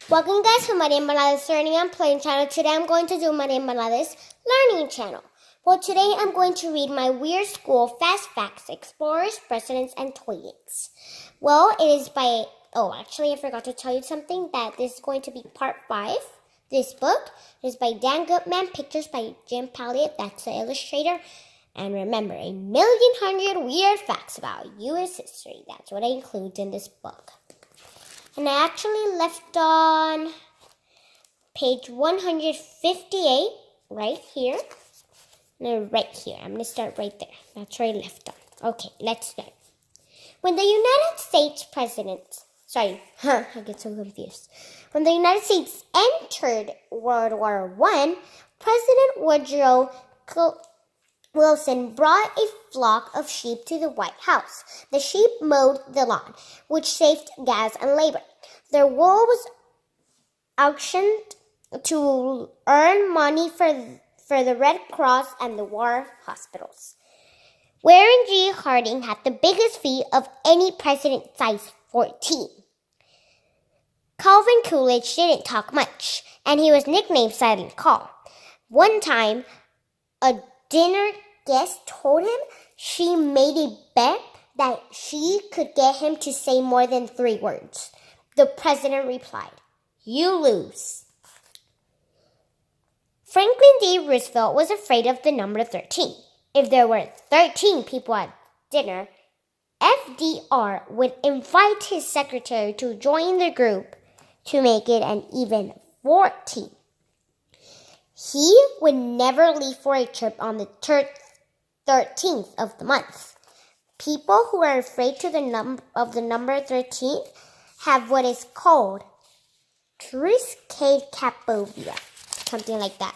Welcome guys to Mariem Banales Learning and Playing channel. Today I'm going to do Mariem Banales Learning channel. Well, today I'm going to read my Weird School Fast Facts, Explorers, Presidents, and Toilets. Well, it is by, I forgot to tell you something, that this is going to be part 5. This book is by Dan Gutman, pictures by Jim Palliot, that's the illustrator. And remember, 1,100,000 weird facts about U.S. history. That's what I include in this book. And I actually left on page 158, right here. No, right here. I'm going to start right there. That's where I left on. Okay, let's start. When the United States I get so confused. When the United States entered World War I, President Woodrow Wilson brought a flock of sheep to the White House. The sheep mowed the lawn, which saved gas and labor. Their wool was auctioned to earn money for the Red Cross and the war hospitals. Warren G. Harding had the biggest feet of any president, size 14. Calvin Coolidge didn't talk much, and he was nicknamed Silent Cal. One time, a dinner guest told him she made a bet that she could get him to say more than 3 words. The president replied, "You lose." Franklin D. Roosevelt was afraid of the number 13. If there were 13 people at dinner, FDR would invite his secretary to join the group to make it an even 14. He would never leave for a trip on the 13th of the month. People who are afraid of the number 13 have what is called triskaidekaphobia, something like that.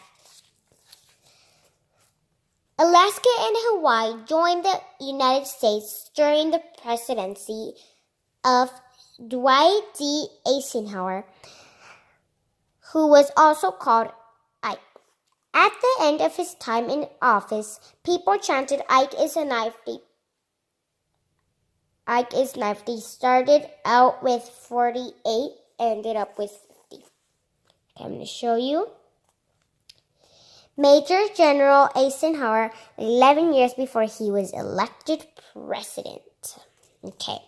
Alaska and Hawaii joined the United States during the presidency of Dwight D. Eisenhower, who was also called Ike. At the end of his time in office, people chanted, "Ike is a knife." Ike is knife. They started out with 48, ended up with 50. Okay, I'm going to show you. Major General Eisenhower, 11 years before he was elected president. Okay.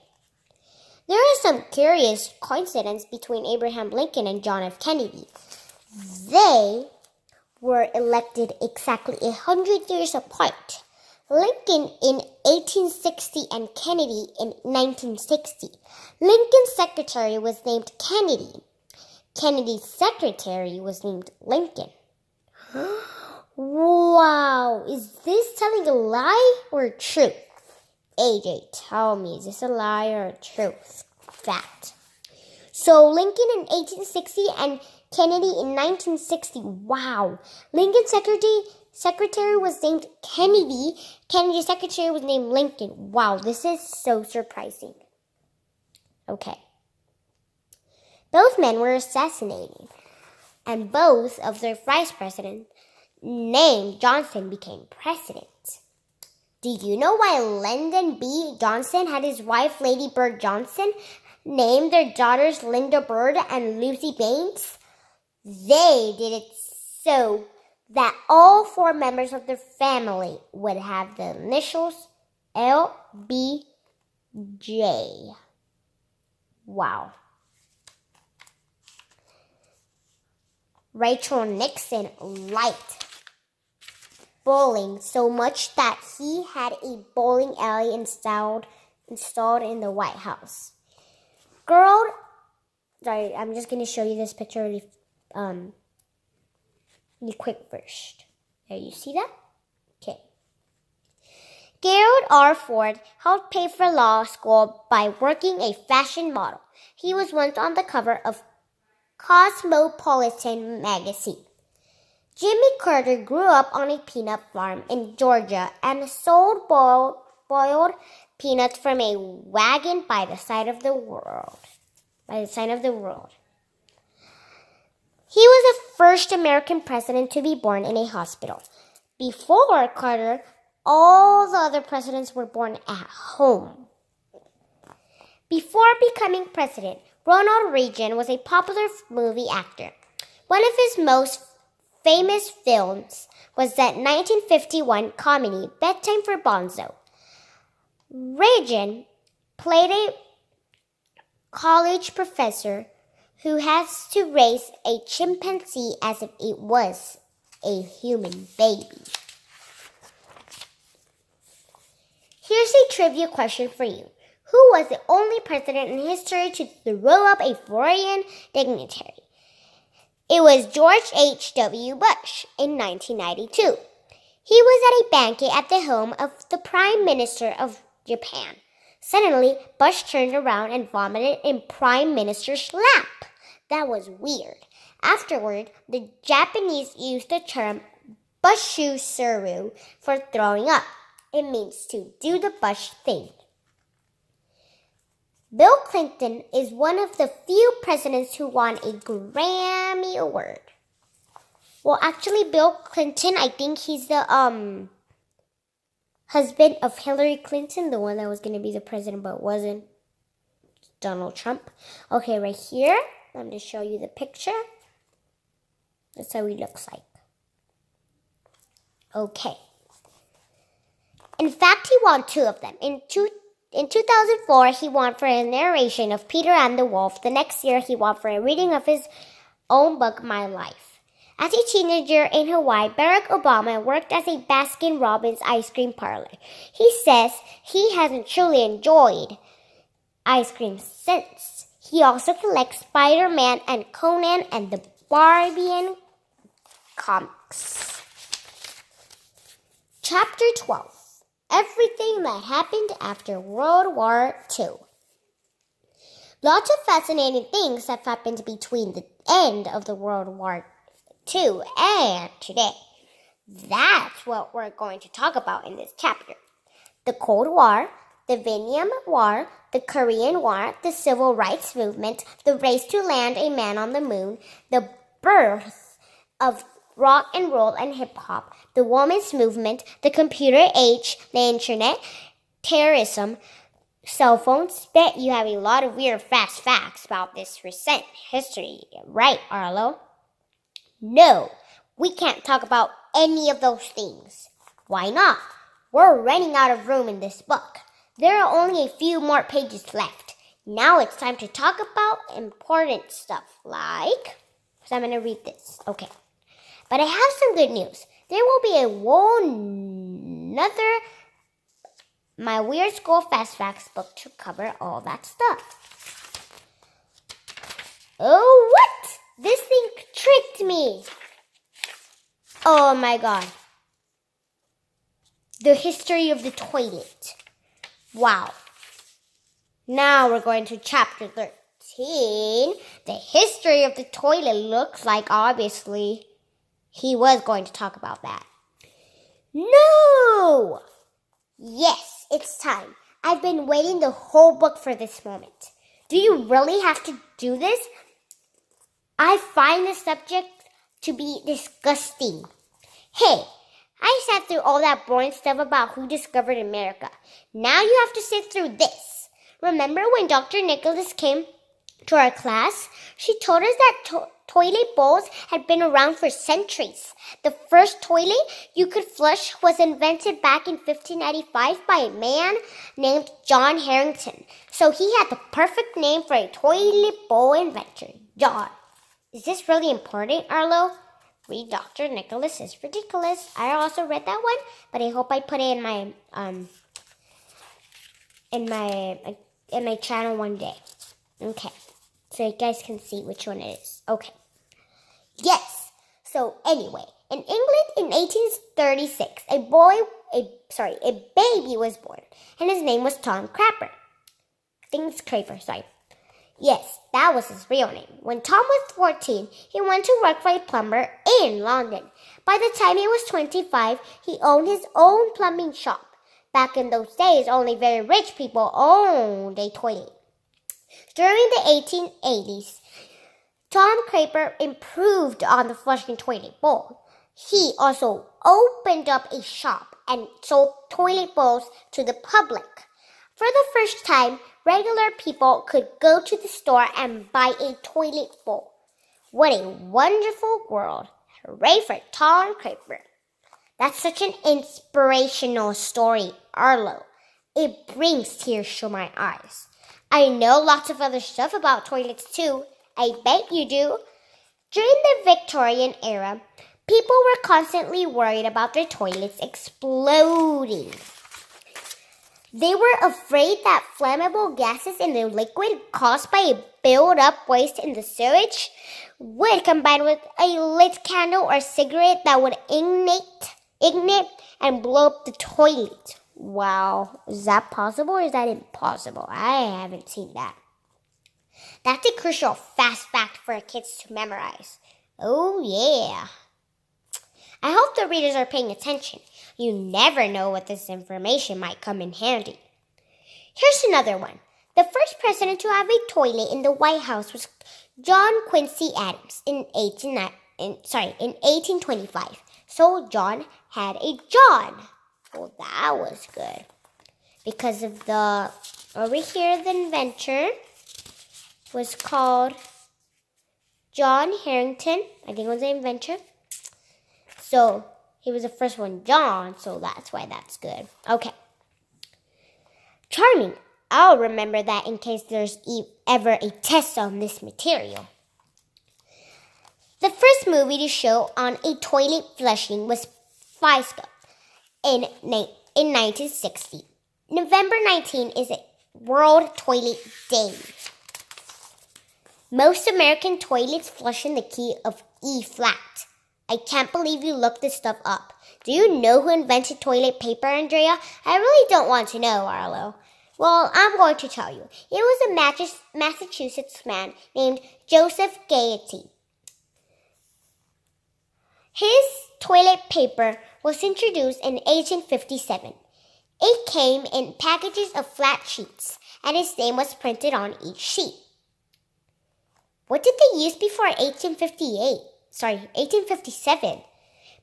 There is some curious coincidence between Abraham Lincoln and John F. Kennedy. They were elected exactly 100 years apart. Lincoln in 1860 and Kennedy in 1960. Lincoln's secretary was named Kennedy. Kennedy's secretary was named Lincoln. Wow, is this telling a lie or truth? AJ, tell me, is this a lie or a truth? Fact. So Lincoln in 1860 and Kennedy in 1960. Wow. Lincoln's secretary was named Kennedy. Kennedy's secretary was named Lincoln. Wow, this is so surprising. Okay. Both men were assassinated, and both of their vice presidents, named Johnson, became president. Did you know why Lyndon B. Johnson had his wife, Lady Bird Johnson, named their daughters Linda Bird and Lucy Baines? They did it so that all 4 members of their family would have the initials LBJ. Wow. Rachel Nixon liked bowling so much that he had a bowling alley installed in the White House. I'm just going to show you this picture really quick first. There, you see that? Okay. Gerald R. Ford helped pay for law school by working a fashion model. He was once on the cover of Cosmopolitan magazine. Jimmy Carter grew up on a peanut farm in Georgia and sold boiled peanuts from a wagon by the side of the world. He was the first American president to be born in a hospital. Before Carter, all the other presidents were born at home. Before becoming president, Ronald Reagan was a popular movie actor. One of his most famous films was that 1951 comedy Bedtime for Bonzo. Reagan played a college professor who has to raise a chimpanzee as if it was a human baby. Here's a trivia question for you. Who was the only president in history to throw up a foreign dignitary? It was George H.W. Bush in 1992. He was at a banquet at the home of the Prime Minister of Japan. Suddenly, Bush turned around and vomited in Prime Minister's lap. That was weird. Afterward, the Japanese used the term Bushusuru for throwing up. It means to do the Bush thing. Bill Clinton is one of the few presidents who won a Grammy Award. Well, actually, Bill Clinton, I think he's the husband of Hillary Clinton, the one that was going to be the president but wasn't, Donald Trump. Okay, right here, I'm going to show you the picture. That's how he looks like. Okay. In fact, he won two of them. In 2004, he won for a narration of Peter and the Wolf. The next year, he won for a reading of his own book, My Life. As a teenager in Hawaii, Barack Obama worked as a Baskin-Robbins ice cream parlor. He says he hasn't truly enjoyed ice cream since. He also collects Spider-Man and Conan and the Barbarian comics. Chapter 12. Everything that happened after World War II. Lots of fascinating things have happened between the end of the World War II and today. That's what we're going to talk about in this chapter. The Cold War, the Vietnam War, the Korean War, the Civil Rights Movement, the race to land a man on the moon, the birth of rock and roll and hip-hop, the women's movement, the computer age, the internet, terrorism, cell phones. Bet you have a lot of weird fast facts about this recent history, right, Arlo? No, we can't talk about any of those things. Why not? We're running out of room in this book. There are only a few more pages left. Now it's time to talk about important stuff like... So I'm going to read this. Okay. But I have some good news. There will be a whole nother My Weird School Fast Facts book to cover all that stuff. Oh, what? This thing tricked me. Oh my god. The history of the toilet. Wow. Now we're going to chapter 13. The history of the toilet looks like obviously he was going to talk about that. No! Yes, it's time. I've been waiting the whole book for this moment. Do you really have to do this? I find the subject to be disgusting. Hey, I sat through all that boring stuff about who discovered America. Now you have to sit through this. Remember when Dr. Nicholas came to our class? She told us that toilet bowls had been around for centuries. The first toilet you could flush was invented back in 1595 by a man named John Harrington. So he had the perfect name for a toilet bowl inventor, John. Is this really important, Arlo? Read Dr. Nicholas is ridiculous. I also read that one, but I hope I put it in my channel one day. Okay. So you guys can see which one it is. Okay. Yes. So anyway, in England in 1836, a baby was born, and his name was Tom Crapper. I think it's Craper, sorry. Yes, that was his real name. When Tom was 14, he went to work for a plumber in London. By the time he was 25, he owned his own plumbing shop. Back in those days, only very rich people owned a toilet. During the 1880s, Tom Craper improved on the flushing toilet bowl. He also opened up a shop and sold toilet bowls to the public. For the first time, regular people could go to the store and buy a toilet bowl. What a wonderful world. Hooray for Tom Creeper. That's such an inspirational story, Arlo. It brings tears to my eyes. I know lots of other stuff about toilets too. I bet you do. During the Victorian era, people were constantly worried about their toilets exploding. They were afraid that flammable gases in the liquid caused by a build-up waste in the sewage would combine with a lit candle or cigarette that would ignite and blow up the toilet. Wow, is that possible or is that impossible? I haven't seen that. That's a crucial fast fact for kids to memorize. Oh yeah. I hope the readers are paying attention. You never know what this information might come in handy. Here's another one. The first president to have a toilet in the White House was John Quincy Adams in 1825. So John had a John. Well, that was good. Because of the inventor was called John Harrington. I think it was the inventor. So he was the first one, John, so that's why that's good. Okay. Charming. I'll remember that in case there's ever a test on this material. The first movie to show on a toilet flushing was Fisco in 1960. November 19 is a World Toilet Day. Most American toilets flush in the key of E flat. I can't believe you looked this stuff up. Do you know who invented toilet paper, Andrea? I really don't want to know, Arlo. Well, I'm going to tell you. It was a Massachusetts man named Joseph Gaiety. His toilet paper was introduced in 1857. It came in packages of flat sheets, and his name was printed on each sheet. What did they use before 1857?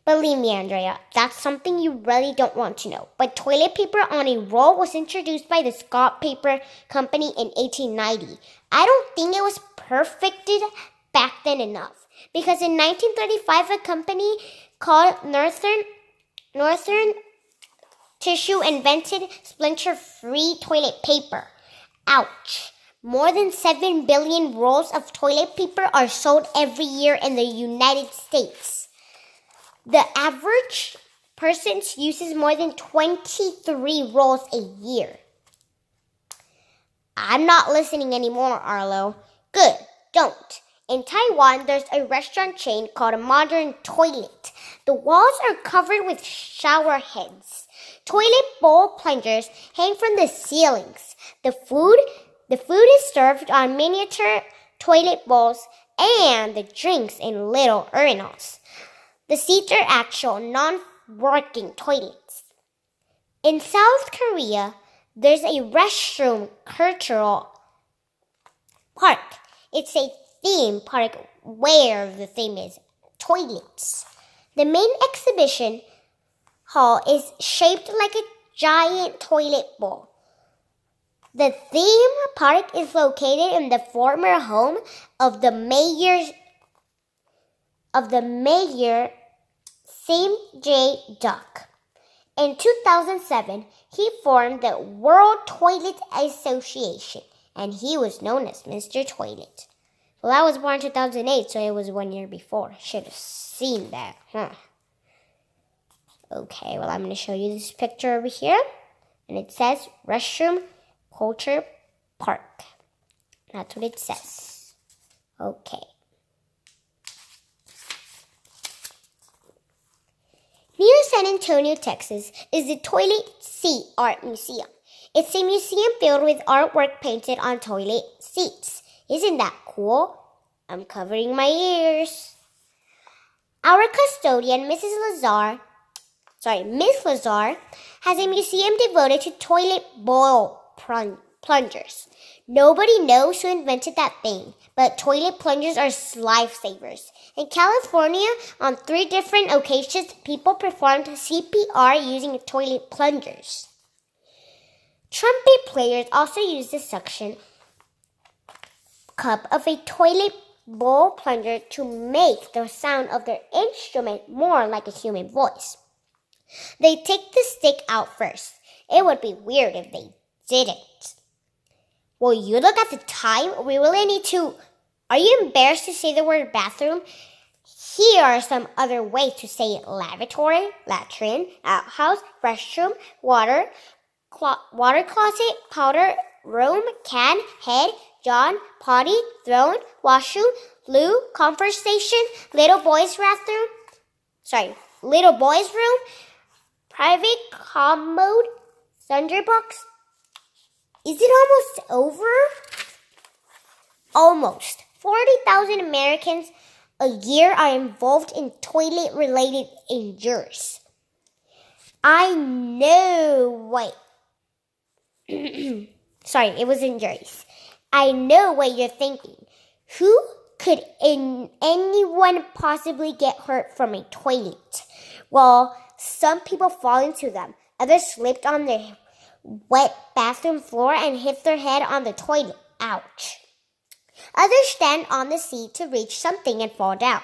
Believe me, Andrea, that's something you really don't want to know. But toilet paper on a roll was introduced by the Scott Paper Company in 1890. I don't think it was perfected back then enough. Because in 1935, a company called Northern Tissue invented splinter-free toilet paper. Ouch! More than 7 billion rolls of toilet paper are sold every year in the United States. The average person uses more than 23 rolls a year. I'm not listening anymore, Arlo. Good, don't. In Taiwan, there's a restaurant chain called a Modern Toilet. The walls are covered with shower heads. Toilet bowl plungers hang from the ceilings. The food is served on miniature toilet bowls and the drinks in little urinals. The seats are actual non-working toilets. In South Korea, there's a restroom cultural park. It's a theme park where the theme is toilets. The main exhibition hall is shaped like a giant toilet bowl. The theme park is located in the former home of the mayor Sam J. Duck. In 2007, he formed the World Toilet Association, and he was known as Mr. Toilet. Well, I was born in 2008, so it was 1 year before. Should have seen that, huh? Okay, well, I'm going to show you this picture over here, and it says Restroom Culture Park. That's what it says. Okay. Near San Antonio, Texas, is the Toilet Seat Art Museum. It's a museum filled with artwork painted on toilet seats. Isn't that cool? I'm covering my ears. Our custodian, Miss Lazar, has a museum devoted to toilet bowl plungers. Nobody knows who invented that thing, but toilet plungers are lifesavers. In California, on 3 different occasions, people performed CPR using toilet plungers. Trumpet players also use the suction cup of a toilet bowl plunger to make the sound of their instrument more like a human voice. They take the stick out first. It would be weird if they didn't. Will you look at the time? We really need to... Are you embarrassed to say the word bathroom? Here are some other ways to say it. Lavatory, latrine, outhouse, restroom, water closet, powder room, can, head, John, potty, throne, washroom, loo, conversation, little boy's room, private commode, sundry box. Is it almost over? Almost. 40,000 Americans a year are involved in toilet-related injuries. I know it was injuries. I know what you're thinking. Who could anyone possibly get hurt from a toilet? Well, some people fall into them. Others slipped on their wet bathroom floor and hit their head on the toilet. Ouch. Others stand on the seat to reach something and fall down.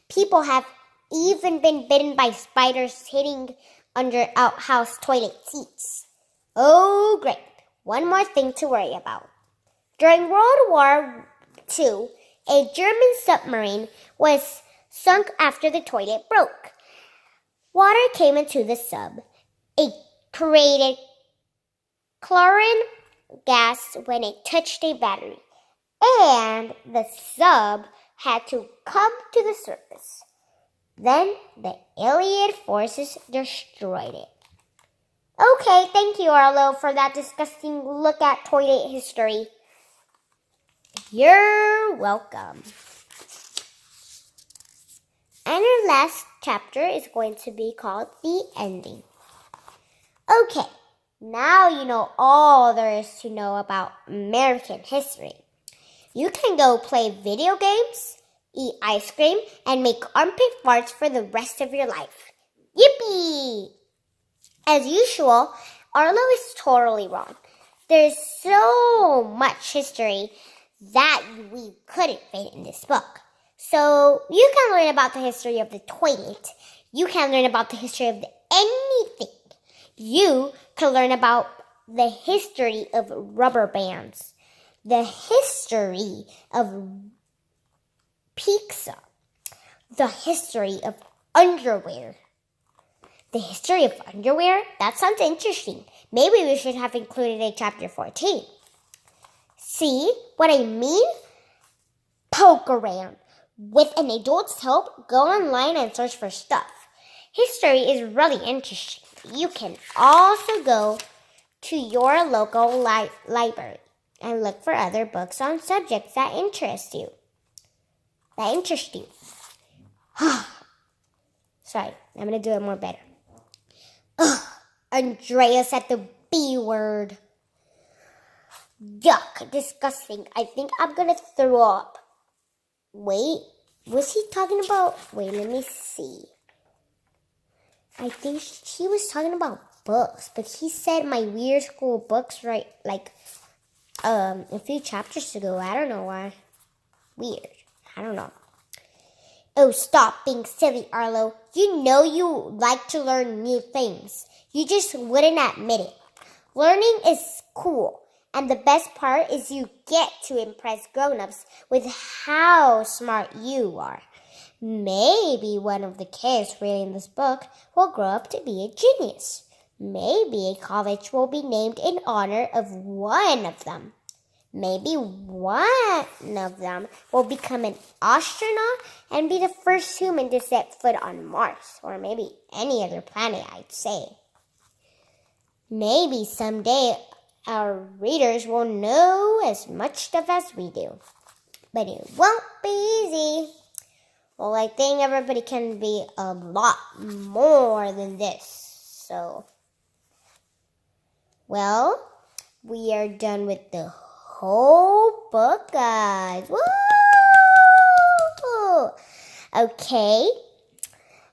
People have even been bitten by spiders hitting under outhouse toilet seats. Oh, great. One more thing to worry about. During World War II, a German submarine was sunk after the toilet broke. Water came into the sub. It created chlorine gas when it touched a battery, and the sub had to come to the surface. Then the Allied forces destroyed it. Okay, thank you, Arlo, for that disgusting look at toilet history. You're welcome. And our last chapter is going to be called The Ending. Okay, now you know all there is to know about American history. You can go play video games, eat ice cream, and make armpit farts for the rest of your life. Yippee! As usual, Arlo is totally wrong. There's so much history that we couldn't fit in this book. So you can learn about the history of the toilet. You can learn about the history of anything. You can learn about the history of rubber bands, the history of pizza, the history of underwear. The history of underwear? That sounds interesting. Maybe we should have included a chapter 14. See what I mean? Poke around. With an adult's help, go online and search for stuff. History is really interesting. You can also go to your local library and look for other books on subjects that interest you. Sorry, I'm going to do it more better. Andrea said the B word. Yuck, disgusting. I think I'm going to throw up. Wait, was he talking about... Wait, let me see. I think he was talking about books, but he said my weird school books right, a few chapters ago. I don't know why. Weird. I don't know. Oh, stop being silly, Arlo. You know you like to learn new things. You just wouldn't admit it. Learning is cool, and the best part is you get to impress grown-ups with how smart you are. Maybe one of the kids reading this book will grow up to be a genius. Maybe a college will be named in honor of one of them. Maybe one of them will become an astronaut and be the first human to set foot on Mars, or maybe any other planet, I'd say. Maybe someday our readers will know as much stuff as we do. But it won't be easy. Well, I think everybody can be a lot more than this. So, well, we are done with the whole book, guys. Woo! Okay.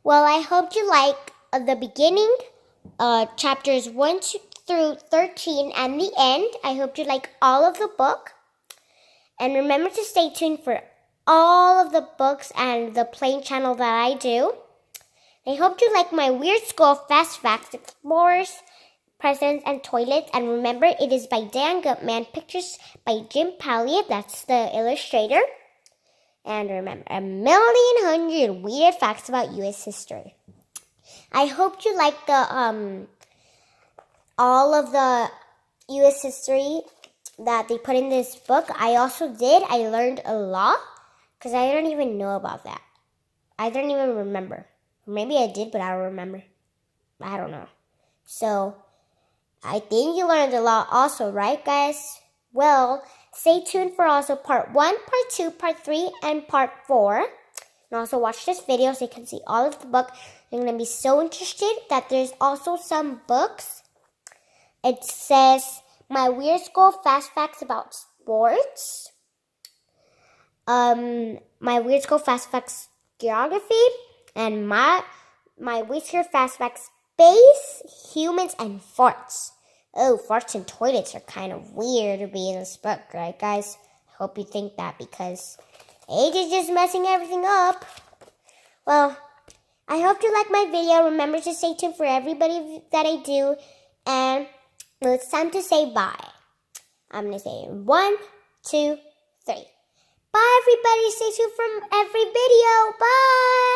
Well, I hope you like the beginning, chapters 1 to through 13 and the end. I hope you like all of the book. And remember to stay tuned for all of the books and the Plain channel that I do. I hope you like my Weird School Fast Facts, Explorers, Presidents, and Toilets. And remember, it is by Dan Gutman, pictures by Jim Palliot, that's the illustrator. And remember, 1,100,000 weird facts about U.S. history. I hope you like the all of the U.S. history that they put in this book. I also did. I learned a lot because I don't even know about that. I don't even remember. Maybe I did, but I don't remember. I don't know. So, I think you learned a lot also, right, guys? Well, stay tuned for also part 1, part 2, part 3, and part 4. And also watch this video so you can see all of the book. You're going to be so interested that there's also some books. It says, My Weird School Fast Facts About Sports. My Weird School Fast Facts Geography. And my Weird School Fast Facts Space, Humans, and Farts. Oh, farts and toilets are kind of weird to be in this book, right, guys? I hope you think that because age is just messing everything up. Well, I hope you like my video. Remember to stay tuned for everybody that I do. And well, it's time to say bye. I'm going to say 1, 2, 3. Bye, everybody. Stay tuned for every video. Bye.